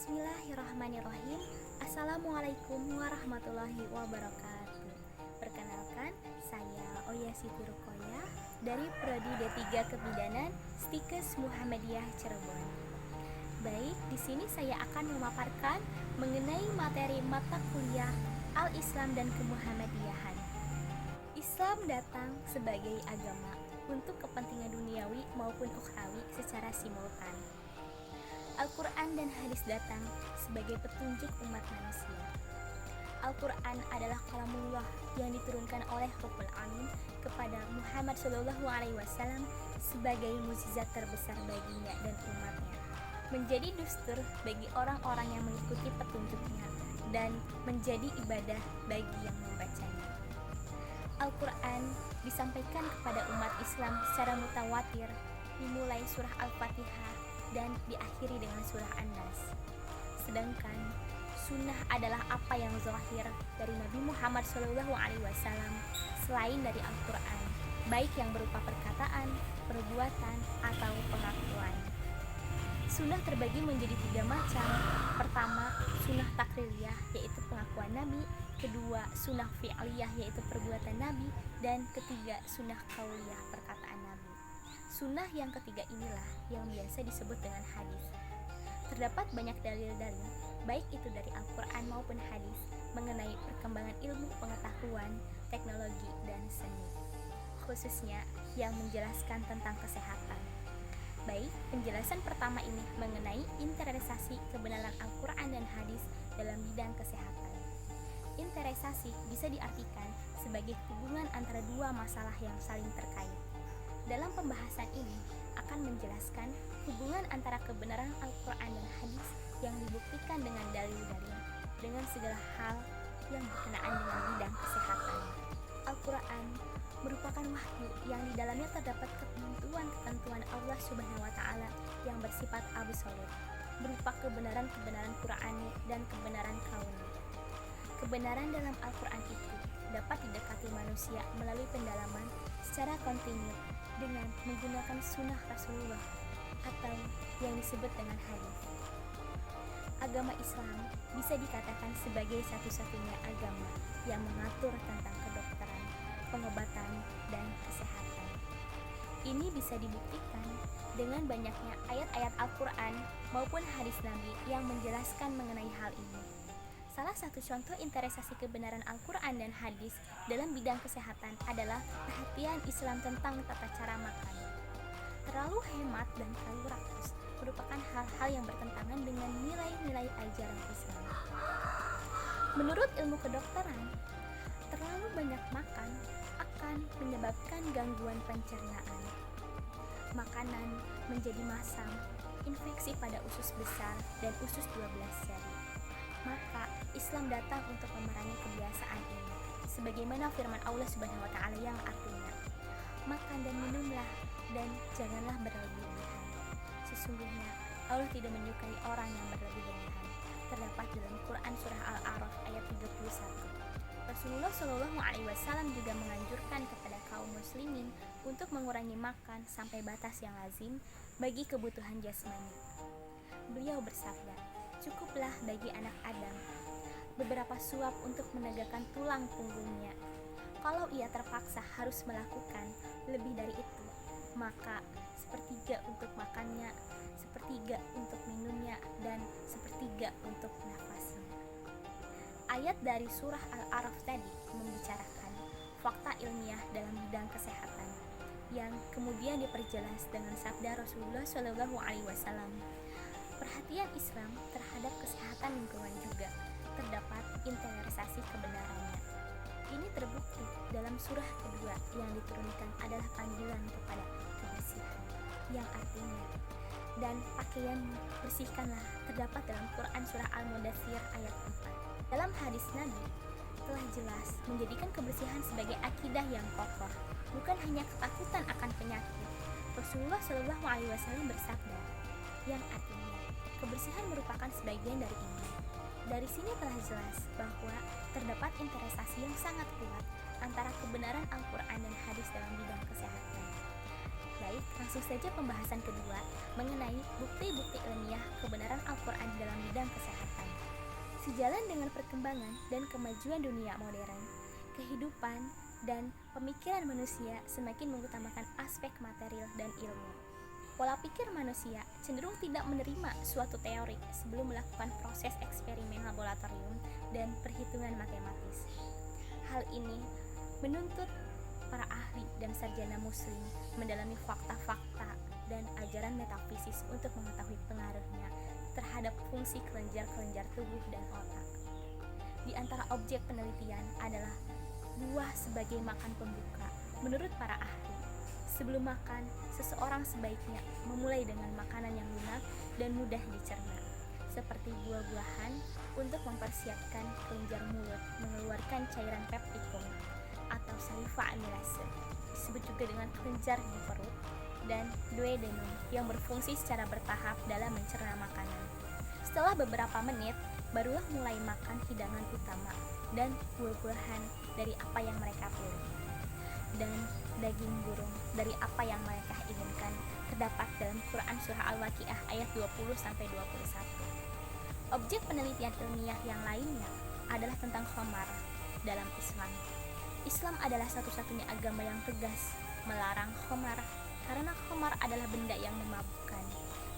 Bismillahirrahmanirrahim. Assalamualaikum warahmatullahi wabarakatuh. Perkenalkan, saya Oya Siti Rukoyah dari Prodi D3 Kebidanan Stikes Muhammadiyah Cirebon. Baik, di sini saya akan memaparkan mengenai materi mata kuliah Al-Islam dan Kemuhammadiyahan. Islam datang sebagai agama untuk kepentingan duniawi maupun ukhrawi secara simultan. Al-Quran dan hadis datang sebagai petunjuk umat manusia. Al-Quran adalah kalamullah yang diturunkan oleh Rabbul Alamin kepada Muhammad SAW sebagai mukjizat terbesar baginya dan umatnya, menjadi dustur bagi orang-orang yang mengikuti petunjuknya dan menjadi ibadah bagi yang membacanya. Al-Quran disampaikan kepada umat Islam secara mutawatir, dimulai surah Al-Fatihah dan diakhiri dengan surah An-Nas. Sedangkan sunnah adalah apa yang zahir dari Nabi Muhammad SAW selain dari Al-Quran, baik yang berupa perkataan, perbuatan, atau pengakuan. Sunnah terbagi menjadi 3 macam. Pertama, sunnah takririyah, yaitu pengakuan Nabi. Kedua, sunnah fi'liyah, yaitu perbuatan Nabi. Dan ketiga, sunnah qauliyah, perkataan Nabi. Sunnah yang ketiga inilah yang biasa disebut dengan hadis. Terdapat banyak dalil-dalil, baik itu dari Al-Quran maupun hadis, mengenai perkembangan ilmu pengetahuan, teknologi, dan seni, khususnya yang menjelaskan tentang kesehatan. Baik, penjelasan pertama ini mengenai interesasi kebenaran Al-Quran dan hadis dalam bidang kesehatan. Interesasi bisa diartikan sebagai hubungan antara dua masalah yang saling terkait. Dalam pembahasan ini akan menjelaskan hubungan antara kebenaran Al-Quran dan hadis yang dibuktikan dengan dalil-dalil dengan segala hal yang berkenaan dengan bidang kesehatan. Al-Quran merupakan wahyu yang di dalamnya terdapat ketentuan-ketentuan Allah Subhanahu wa Ta'ala yang bersifat absolut, berupa kebenaran-kebenaran Qur'ani dan kebenaran kauni. Kebenaran dalam Al-Quran itu dapat didekati manusia melalui pendalaman secara kontinu dengan menggunakan sunnah Rasulullah atau yang disebut dengan hadis. Agama Islam bisa dikatakan sebagai satu-satunya agama yang mengatur tentang kedokteran, pengobatan, dan kesehatan. Ini bisa dibuktikan dengan banyaknya ayat-ayat Al-Quran maupun hadis Nabi yang menjelaskan mengenai hal ini. Salah satu contoh interesasi kebenaran Al-Quran dan hadis dalam bidang kesehatan adalah perhatian Islam tentang tata cara makan. Terlalu hemat dan terlalu rakus merupakan hal-hal yang bertentangan dengan nilai-nilai ajaran Islam. Menurut ilmu kedokteran, terlalu banyak makan akan menyebabkan gangguan pencernaan. Makanan menjadi masam, infeksi pada usus besar dan usus 12 seri. Maka Islam datang untuk memerangi kebiasaan ini, sebagaimana firman Allah Subhanahu wa Ta'ala yang artinya, makan dan minumlah dan janganlah berlebihan. Sesungguhnya Allah tidak menyukai orang yang berlebihan. Terdapat dalam Quran surah Al-A'raf ayat 31. Rasulullah SAW juga menganjurkan kepada kaum muslimin untuk mengurangi makan sampai batas yang lazim bagi kebutuhan jasmani. Beliau bersabda, "Cukuplah bagi anak Adam beberapa suap untuk menegakkan tulang punggungnya. Kalau ia terpaksa harus melakukan lebih dari itu, maka sepertiga untuk makannya, sepertiga untuk minumnya, dan sepertiga untuk nafasnya." Ayat dari surah Al-A'raf tadi membicarakan fakta ilmiah dalam bidang kesehatan yang kemudian diperjelas dengan sabda Rasulullah SAW. Perhatian Islam terhadap kesehatan lingkungan juga terdapat interesasi kebenarannya. Ini terbukti dalam surah kedua yang diturunkan adalah panggilan kepada kebersihan, yang artinya, "Dan pakaian bersihkanlah," terdapat dalam Quran surah Al-Mudaththir ayat 4. Dalam hadis Nabi telah jelas menjadikan kebersihan sebagai akidah yang kokoh, bukan hanya ketakutan akan penyakit. Rasulullah SAW bersabda, yang artinya kebersihan merupakan sebagian dari iman. Dari sini telah jelas bahwa terdapat interesasi yang sangat kuat antara kebenaran Al-Quran dan hadis dalam bidang kesehatan. Baik, langsung saja pembahasan kedua mengenai bukti-bukti ilmiah kebenaran Al-Quran dalam bidang kesehatan. Sejalan dengan perkembangan dan kemajuan dunia modern, kehidupan dan pemikiran manusia semakin mengutamakan aspek material dan ilmu. Pola pikir manusia cenderung tidak menerima suatu teori sebelum melakukan proses eksperimen laboratorium dan perhitungan matematis. Hal ini menuntut para ahli dan sarjana muslim mendalami fakta-fakta dan ajaran metafisis untuk mengetahui pengaruhnya terhadap fungsi kelenjar-kelenjar tubuh dan otak. Di antara objek penelitian adalah buah sebagai makan pembuka. Menurut para ahli, sebelum makan, seseorang sebaiknya memulai dengan makanan yang lunak dan mudah dicerna, seperti buah-buahan untuk mempersiapkan kelenjar mulut mengeluarkan cairan peptikum atau saliva amilase, disebut juga dengan kelenjar di perut, dan duodenum yang berfungsi secara bertahap dalam mencerna makanan. Setelah beberapa menit, barulah mulai makan hidangan utama dan buah-buahan dari apa yang mereka pilih, dan daging burung dari apa yang mereka inginkan, terdapat dalam Quran Surah Al-Waqiah ayat 20-21. Objek penelitian ilmiah yang lainnya adalah tentang khamar dalam Islam. Islam adalah satu-satunya agama yang tegas melarang khamar karena khamar adalah benda yang memabukkan.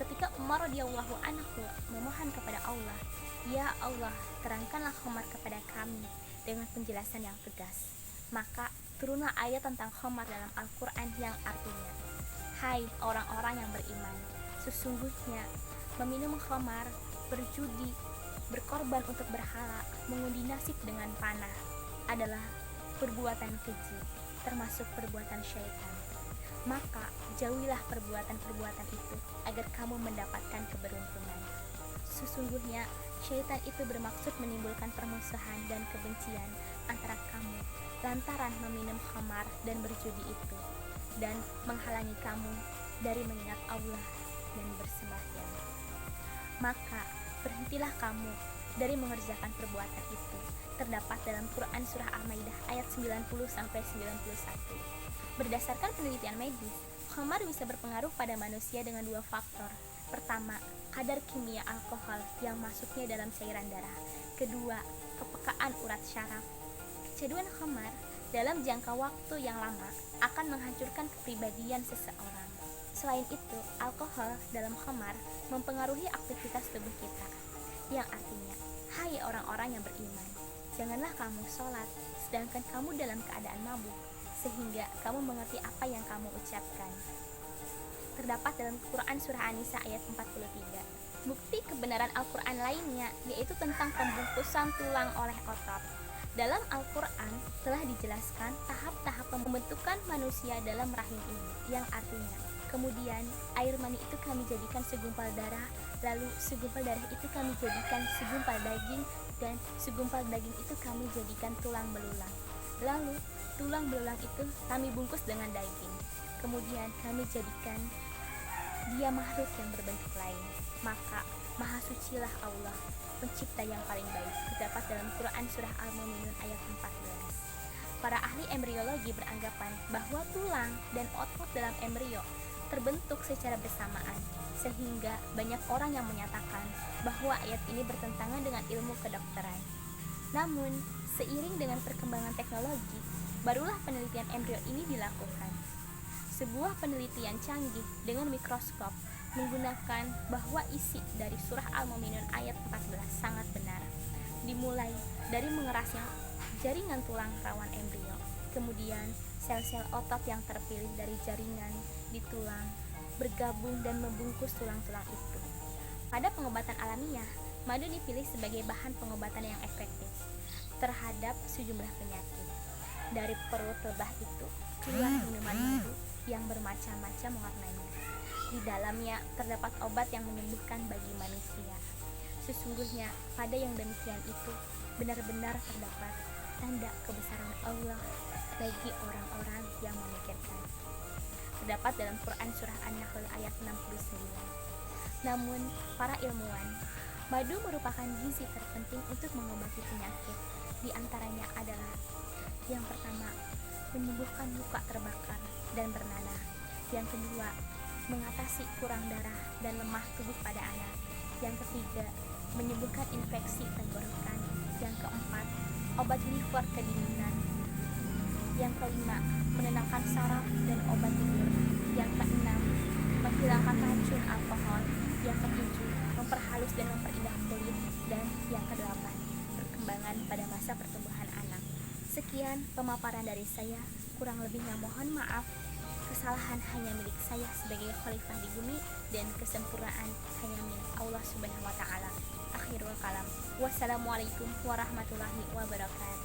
Ketika Umar radhiyallahu anhu memohon kepada Allah, "Ya Allah, terangkanlah khamar kepada kami dengan penjelasan yang tegas." Maka turunlah ayat tentang khamar dalam Al-Quran yang artinya, "Hai orang-orang yang beriman, sesungguhnya meminum khamar, berjudi, berkorban untuk berhala, mengundi nasib dengan panah adalah perbuatan keji, termasuk perbuatan syaitan. Maka jauhilah perbuatan-perbuatan itu agar kamu mendapatkan keberuntungan. Sesungguhnya syaitan itu bermaksud menimbulkan permusuhan dan kebencian antara kamu lantaran meminum khamar dan berjudi itu, dan menghalangi kamu dari mengingat Allah dan bersembahyang. Maka berhentilah kamu dari mengerjakan perbuatan itu." Terdapat dalam Quran Surah Al-Maidah ayat 90-91. Berdasarkan penelitian medis, khamar bisa berpengaruh pada manusia dengan dua faktor. Pertama, kadar kimia alkohol yang masuknya dalam cairan darah. Kedua, kepekaan urat syaraf. Kecanduan khamar dalam jangka waktu yang lama akan menghancurkan kepribadian seseorang. Selain itu, alkohol dalam khamar mempengaruhi aktivitas tubuh kita, yang artinya, hai orang-orang yang beriman, janganlah kamu sholat sedangkan kamu dalam keadaan mabuk, sehingga kamu mengerti apa yang kamu ucapkan. Terdapat dalam Quran Surah An-Nisa ayat 43. Bukti kebenaran Al-Quran lainnya yaitu tentang pembungkusan tulang oleh otot. Dalam Al-Quran telah dijelaskan tahap-tahap pembentukan manusia dalam rahim ibu, yang artinya, kemudian air mani itu kami jadikan segumpal darah, lalu segumpal darah itu kami jadikan segumpal daging, dan segumpal daging itu kami jadikan tulang belulang. Lalu tulang belulang itu kami bungkus dengan daging, kemudian kami jadikan dia makhluk yang berbentuk lain. Maka maha sucilah Allah, pencipta yang paling baik. Terdapat dalam Quran Surah Al-Mu'minun ayat 14. Para ahli embriologi beranggapan bahwa tulang dan otot dalam embrio terbentuk secara bersamaan, sehingga banyak orang yang menyatakan bahwa ayat ini bertentangan dengan ilmu kedokteran. Namun, seiring dengan perkembangan teknologi, barulah penelitian embrio ini dilakukan. Sebuah penelitian canggih dengan mikroskop menggunakan bahwa isi dari surah Al-Mu'minun ayat 14 sangat benar. Dimulai dari mengerasnya jaringan tulang rawan embrio, kemudian sel-sel otot yang terpilih dari jaringan di tulang bergabung dan membungkus tulang-tulang itu. Pada pengobatan alamiah, madu dipilih sebagai bahan pengobatan yang efektif terhadap sejumlah penyakit. Dari perut lebah itu keluar minuman madu yang bermacam-macam warnanya. Di dalamnya terdapat obat yang menyembuhkan bagi manusia. Sesungguhnya pada yang demikian itu benar-benar terdapat tanda kebesaran Allah bagi orang-orang yang memikirkan. Terdapat dalam Quran Surah An-Nahl ayat 69. Namun, para ilmuwan, madu merupakan gizi terpenting untuk mengobati penyakit. Di antaranya adalah yang pertama, menyembuhkan luka terbakar dan bernanah. Yang kedua, mengatasi kurang darah dan lemah tubuh pada anak. Yang ketiga, menyembuhkan infeksi tenggorokan. Yang keempat, obat liver kedinginan. Yang kelima, menenangkan saraf dan obat tidur. Yang keenam, menghilangkan racun alkohol. Yang ketujuh, memperhalus dan memperindah kulit. Dan yang kedelapan, perkembangan pada masa pertumbuhan anak. Sekian pemaparan dari saya, kurang lebihnya mohon maaf. Kesalahan hanya milik saya sebagai khalifah di bumi dan kesempurnaan hanya milik Allah Subhanahu wa taala. Akhirul kalam. Wassalamualaikum warahmatullahi wabarakatuh.